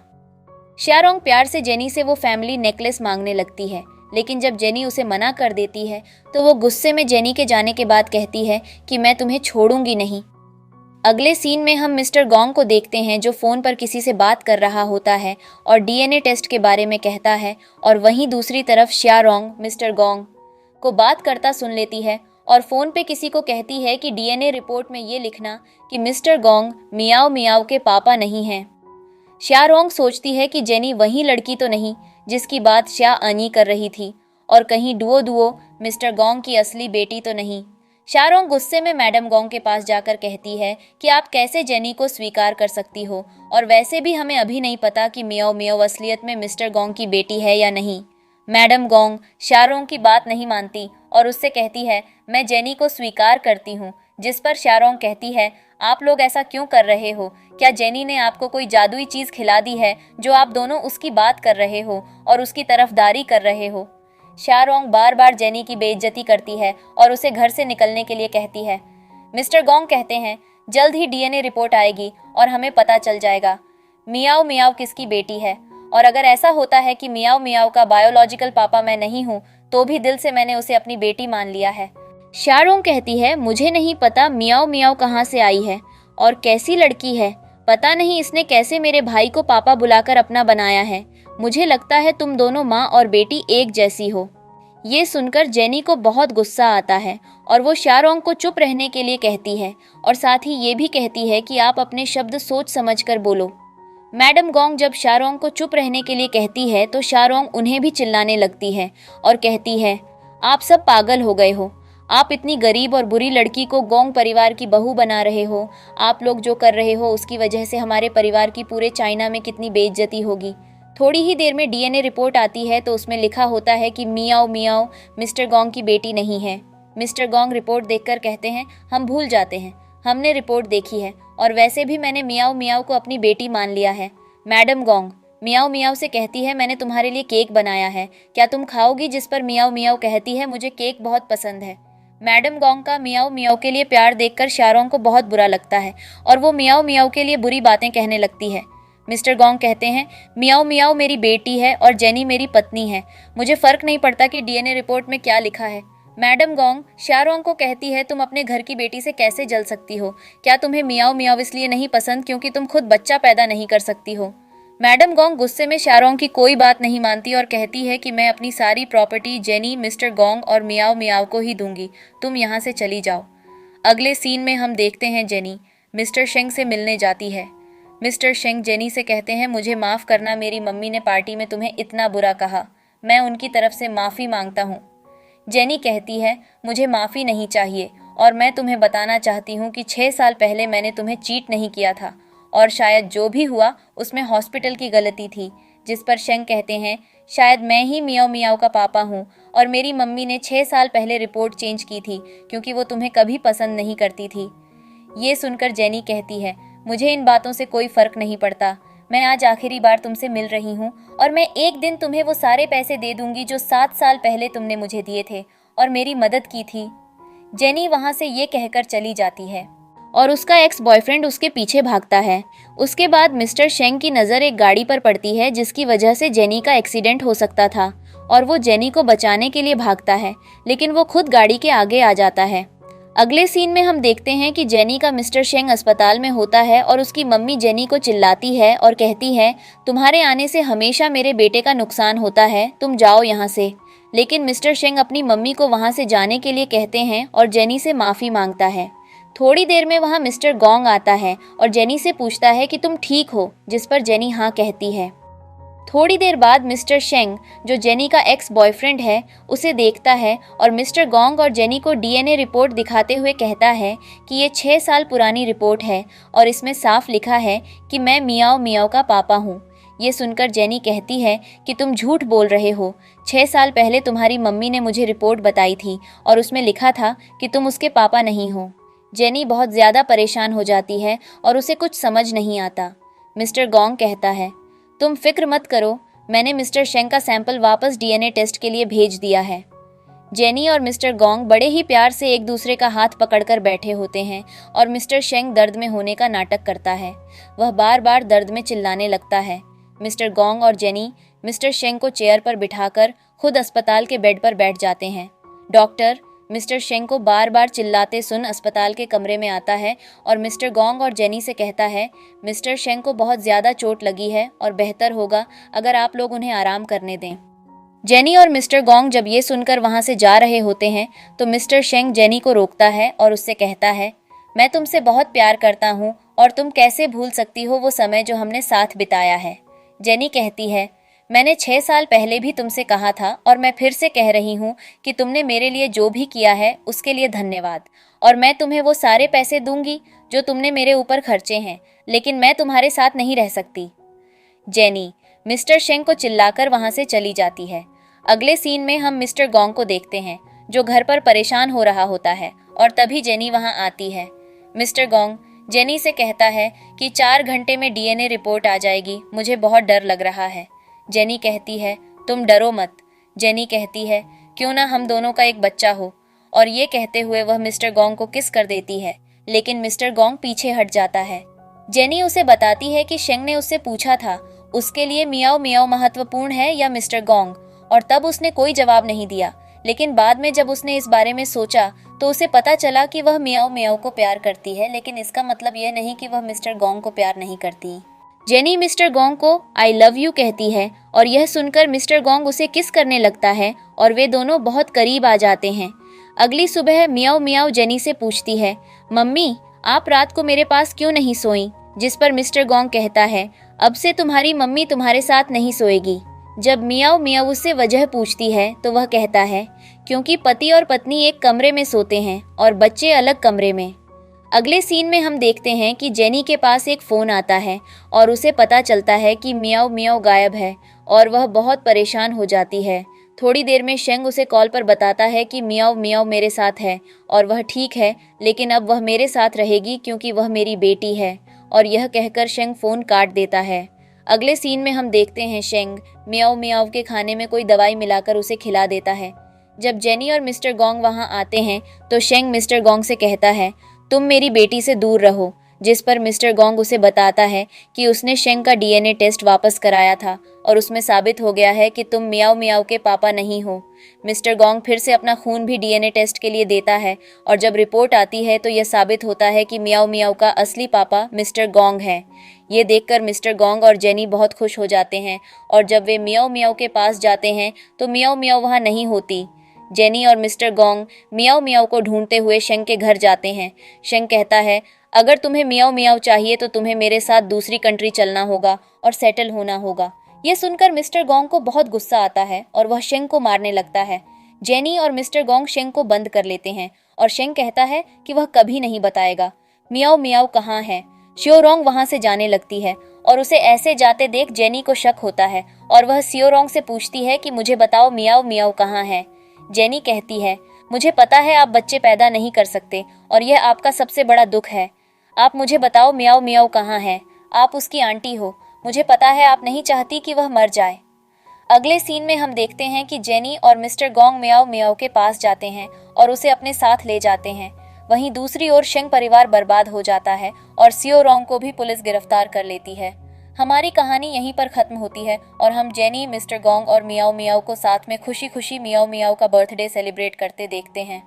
शिया रोंग प्यार से जेनी से वो फैमिली नेकलेस मांगने लगती है लेकिन जब जेनी उसे मना कर देती है तो वो गुस्से में जेनी के जाने के बाद कहती है कि मैं तुम्हें छोड़ूंगी नहीं। अगले सीन में हम मिस्टर गोंग को देखते हैं जो फ़ोन पर किसी से बात कर रहा होता है और डीएनए टेस्ट के बारे में कहता है और वहीं दूसरी तरफ शिया रोंग मिस्टर गोंग को बात करता सुन लेती है और फ़ोन पे किसी को कहती है कि डीएनए रिपोर्ट में ये लिखना कि मिस्टर गोंग मियाओ मियाओ के पापा नहीं हैं। शिया रोंग सोचती है कि जेनी वही लड़की तो नहीं जिसकी बात शिया अनी कर रही थी और कहीं दुओ मिस्टर गोंग की असली बेटी तो नहीं। शिया रोंग गुस्से में मैडम गोंग के पास जाकर कहती है कि आप कैसे जेनी को स्वीकार कर सकती हो और वैसे भी हमें अभी नहीं पता कि मियाओ मियाओ असलियत में मिस्टर गोंग की बेटी है या नहीं। मैडम गोंग शिया रोंग की बात नहीं मानती और उससे कहती है मैं जेनी को स्वीकार करती हूँ, जिस पर शिया रोंग कहती है आप लोग ऐसा क्यों कर रहे हो, क्या जेनी ने आपको कोई जादुई चीज़ खिला दी है जो आप दोनों उसकी बात कर रहे हो और उसकी तरफदारी कर रहे हो। शिया रोंग बार बार जेनी की बेइज्जती करती है और उसे घर से निकलने के लिए कहती है। मिस्टर गोंग कहते हैं जल्द ही डीएनए रिपोर्ट आएगी और हमें पता चल जाएगा मियाओ मियाओ किसकी बेटी है, और अगर ऐसा होता है कि मियाओ मियाओ का बायोलॉजिकल पापा मैं नहीं हूँ तो भी दिल से मैंने उसे अपनी बेटी मान लिया है। शिया रोंग कहती है मुझे नहीं पता मियाओ मियाओ कहाँ से आई है और कैसी लड़की है, पता नहीं इसने कैसे मेरे भाई को पापा बुलाकर अपना बनाया है, मुझे लगता है तुम दोनों माँ और बेटी एक जैसी हो। ये सुनकर जेनी को बहुत गुस्सा आता है और वो शिया रोंग को चुप रहने के लिए कहती है और साथ ही ये भी कहती है कि आप अपने शब्द सोच समझ कर बोलो। मैडम गोंग जब शिया रोंग को चुप रहने के लिए कहती है तो शिया रोंग उन्हें भी चिल्लाने लगती है और कहती है आप सब पागल हो गए हो। आप इतनी गरीब और बुरी लड़की को गोंग परिवार की बहू बना रहे हो। आप लोग जो कर रहे हो उसकी वजह से हमारे परिवार की पूरे चाइना में कितनी बेइज्जती होगी। थोड़ी ही देर में डीएनए रिपोर्ट आती है तो उसमें लिखा होता है कि मियाओ मियाओ मिस्टर गोंग की बेटी नहीं है। मिस्टर गोंग रिपोर्ट देखकर कहते हैं, हम भूल जाते हैं, हमने रिपोर्ट देखी है और वैसे भी मैंने मियाओ मियाओ को अपनी बेटी मान लिया है। मैडम गोंग मियाओ मियाओ से कहती है, मैंने तुम्हारे लिए केक बनाया है, क्या तुम खाओगी? जिस पर मियाओ मियाओ कहती है, मुझे केक बहुत पसंद है। मैडम गोंग का मियाओ मियाओ के लिए प्यार देखकर शारोंग को बहुत बुरा लगता है और वो मियाओ मियाओ के लिए बुरी बातें कहने लगती है। मिस्टर गोंग कहते हैं, मियाओ मियाओ मेरी बेटी है और जेनी मेरी पत्नी है, मुझे फर्क नहीं पड़ता कि डीएनए रिपोर्ट में क्या लिखा है। मैडम गोंग शारोंग को कहती है, तुम अपने घर की बेटी से कैसे जल सकती हो? क्या तुम्हें मियाओ मियाओ इसलिए नहीं पसंद क्योंकि तुम खुद बच्चा पैदा नहीं कर सकती हो? मैडम गोंग गुस्से में शारोंग की कोई बात नहीं मानती और कहती है कि मैं अपनी सारी प्रॉपर्टी जेनी, मिस्टर गोंग और मियाओ मियाओ को ही दूंगी, तुम यहाँ से चली जाओ। अगले सीन में हम देखते हैं जेनी मिस्टर शेंग से मिलने जाती है। मिस्टर शेंग जेनी से कहते हैं, मुझे माफ़ करना, मेरी मम्मी ने पार्टी में तुम्हें इतना बुरा कहा, मैं उनकी तरफ से माफ़ी मांगता हूँ। जेनी कहती है, मुझे माफ़ी नहीं चाहिए और मैं तुम्हें बताना चाहती हूँ कि 6 साल पहले मैंने तुम्हें चीट नहीं किया था और शायद जो भी हुआ उसमें हॉस्पिटल की गलती थी। जिस पर शेंग कहते हैं, शायद मैं ही मियाओ मियाओ का पापा हूँ और मेरी मम्मी ने 6 साल पहले रिपोर्ट चेंज की थी क्योंकि वो तुम्हें कभी पसंद नहीं करती थी। ये सुनकर जेनी कहती है, मुझे इन बातों से कोई फ़र्क नहीं पड़ता, मैं आज आखिरी बार तुमसे मिल रही हूँ और मैं एक दिन तुम्हें वो सारे पैसे दे दूंगी जो 7 साल पहले तुमने मुझे दिए थे और मेरी मदद की थी। जेनी वहाँ से ये कहकर चली जाती है और उसका एक्स बॉयफ्रेंड उसके पीछे भागता है। उसके बाद मिस्टर शेंग की नज़र एक गाड़ी पर पड़ती है जिसकी वजह से जेनी का एक्सीडेंट हो सकता था और वो जेनी को बचाने के लिए भागता है, लेकिन वो खुद गाड़ी के आगे आ जाता है। अगले सीन में हम देखते हैं कि जेनी का मिस्टर शेंग अस्पताल में होता है और उसकी मम्मी जेनी को चिल्लाती है और कहती है, तुम्हारे आने से हमेशा मेरे बेटे का नुकसान होता है, तुम जाओ यहाँ से। लेकिन मिस्टर शेंग अपनी मम्मी को वहाँ से जाने के लिए कहते हैं और जेनी से माफ़ी मांगता है। थोड़ी देर में वहाँ मिस्टर गोंग आता है और जेनी से पूछता है कि तुम ठीक हो, जिस पर जेनी हाँ कहती है। थोड़ी देर बाद मिस्टर शेंग, जो जेनी का एक्स बॉयफ्रेंड है, उसे देखता है और मिस्टर गोंग और जेनी को डीएनए रिपोर्ट दिखाते हुए कहता है कि ये 6 साल पुरानी रिपोर्ट है और इसमें साफ लिखा है कि मैं मियाओ मियाओ का पापा हूँ। ये सुनकर जेनी कहती है कि तुम झूठ बोल रहे हो, 6 साल पहले तुम्हारी मम्मी ने मुझे रिपोर्ट बताई थी और उसमें लिखा था कि तुम उसके पापा नहीं हो। जेनी बहुत ज़्यादा परेशान हो जाती है और उसे कुछ समझ नहीं आता। मिस्टर गोंग कहता है, तुम फिक्र मत करो, मैंने मिस्टर शेंग का सैंपल वापस डीएनए टेस्ट के लिए भेज दिया है। जेनी और मिस्टर गोंग बड़े ही प्यार से एक दूसरे का हाथ पकड़कर बैठे होते हैं और मिस्टर शेंग दर्द में होने का नाटक करता है। वह बार बार दर्द में चिल्लाने लगता है। मिस्टर गोंग और जेनी मिस्टर शेंग को चेयर पर बिठाकर खुद अस्पताल के बेड पर बैठ जाते हैं। डॉक्टर मिस्टर शेंग को बार बार चिल्लाते सुन अस्पताल के कमरे में आता है और मिस्टर गोंग और जेनी से कहता है, मिस्टर शेंग को बहुत ज़्यादा चोट लगी है और बेहतर होगा अगर आप लोग उन्हें आराम करने दें। जेनी और मिस्टर गोंग जब ये सुनकर वहाँ से जा रहे होते हैं तो मिस्टर शेंग जेनी को रोकता है और उससे कहता है, मैं तुमसे बहुत प्यार करता हूँ और तुम कैसे भूल सकती हो वो समय जो हमने साथ बिताया है। जेनी कहती है, मैंने 6 साल पहले भी तुमसे कहा था और मैं फिर से कह रही हूँ कि तुमने मेरे लिए जो भी किया है उसके लिए धन्यवाद और मैं तुम्हें वो सारे पैसे दूंगी जो तुमने मेरे ऊपर खर्चे हैं, लेकिन मैं तुम्हारे साथ नहीं रह सकती। जेनी मिस्टर शेंग को चिल्लाकर वहाँ से चली जाती है। अगले सीन में हम मिस्टर गोंग को देखते हैं जो घर पर परेशान हो रहा होता है और तभी जेनी वहाँ आती है। मिस्टर गोंग जेनी से कहता है कि 4 घंटे में डीएनए रिपोर्ट आ जाएगी, मुझे बहुत डर लग रहा है। जेनी कहती है, तुम डरो मत। जेनी कहती है, क्यों ना हम दोनों का एक बच्चा हो, और ये कहते हुए वह मिस्टर गोंग को किस कर देती है, लेकिन मिस्टर गोंग पीछे हट जाता है। जेनी उसे बताती है कि शेंग ने उससे पूछा था उसके लिए मियाओ मियाओ महत्वपूर्ण है या मिस्टर गोंग, और तब उसने कोई जवाब नहीं दिया, लेकिन बाद में जब उसने इस बारे में सोचा तो उसे पता चला कि वह मियाओ मियाओ को प्यार करती है, लेकिन इसका मतलब यह नहीं कि वह मिस्टर गोंग को प्यार नहीं करती। जेनी मिस्टर गोंग को आई लव यू कहती है और यह सुनकर मिस्टर गोंग उसे किस करने लगता है और वे दोनों बहुत करीब आ जाते हैं। अगली सुबह मियाओ मियाओ जेनी से पूछती है, मम्मी आप रात को मेरे पास क्यों नहीं सोई? जिस पर मिस्टर गोंग कहता है, अब से तुम्हारी मम्मी तुम्हारे साथ नहीं सोएगी। जब मियाओ मियाओ उससे वजह पूछती है तो वह कहता है क्योंकि पति और पत्नी एक कमरे में सोते हैं और बच्चे अलग कमरे में। अगले सीन में हम देखते हैं कि जेनी के पास एक फ़ोन आता है और उसे पता चलता है कि मियाओ मियाओ गायब है और वह बहुत परेशान हो जाती है। थोड़ी देर में शेंग उसे कॉल पर बताता है कि मियाओ मियाओ मेरे साथ है और वह ठीक है, लेकिन अब वह मेरे साथ रहेगी क्योंकि वह मेरी बेटी है। और यह कहकर शेंग फ़ोन काट देता है। अगले सीन में हम देखते हैं शेंग मियाओ मियाओ के खाने में कोई दवाई मिलाकर उसे खिला देता है। जब जेनी और मिस्टर गोंग वहां आते हैं तो शेंग मिस्टर गोंग से कहता है, तुम मेरी बेटी से दूर रहो, जिस पर मिस्टर गोंग उसे बताता है कि उसने शेंग का डीएनए टेस्ट वापस कराया था और उसमें साबित हो गया है कि तुम मियाओ मियाओ के पापा नहीं हो। मिस्टर गोंग फिर से अपना खून भी डीएनए टेस्ट के लिए देता है और जब रिपोर्ट आती है तो यह साबित होता है कि मियाओ मियाओ का असली पापा मिस्टर गोंग है। ये देखकर मिस्टर गोंग और जेनी बहुत खुश हो जाते हैं और जब वे मियाओ मियाओ के पास जाते हैं तो मियाओ मियाओ वहाँ नहीं होती। जेनी और मिस्टर गोंग मियाओ मियाओ को ढूंढते हुए शेंग के घर जाते हैं। शेंग कहता है, अगर तुम्हें मियाओ मियाओ चाहिए तो तुम्हें मेरे साथ दूसरी कंट्री चलना होगा और सेटल होना होगा। यह सुनकर मिस्टर गोंग को बहुत गुस्सा आता है और वह शेंग को मारने लगता है। जेनी और मिस्टर गोंग शेंग को बंद कर लेते हैं और शेंग कहता है कि वह कभी नहीं बताएगा मियाओ मियाओ कहाँ है। शियोरोंग वहां से जाने लगती है और उसे ऐसे जाते देख जेनी को शक होता है और वह शियोरोंग से पूछती है कि मुझे बताओ मियाओ मियाओ कहाँ है। जेनी कहती है, मुझे पता है आप बच्चे पैदा नहीं कर सकते और यह आपका सबसे बड़ा दुख है। आप मुझे बताओ मियाओ मियाओ कहाँ है। आप उसकी आंटी हो, मुझे पता है आप नहीं चाहती कि वह मर जाए। अगले सीन में हम देखते हैं कि जेनी और मिस्टर गोंग मियाओ मियाओ के पास जाते हैं और उसे अपने साथ ले जाते हैं। वहीं दूसरी ओर शेंग परिवार बर्बाद हो जाता है और शियोरोंग को भी पुलिस गिरफ्तार कर लेती है। हमारी कहानी यहीं पर खत्म होती है और हम जेनी, मिस्टर गोंग और मियाओ मियाओ को साथ में खुशी खुशी मियाओ मियाओ का बर्थडे सेलिब्रेट करते देखते हैं।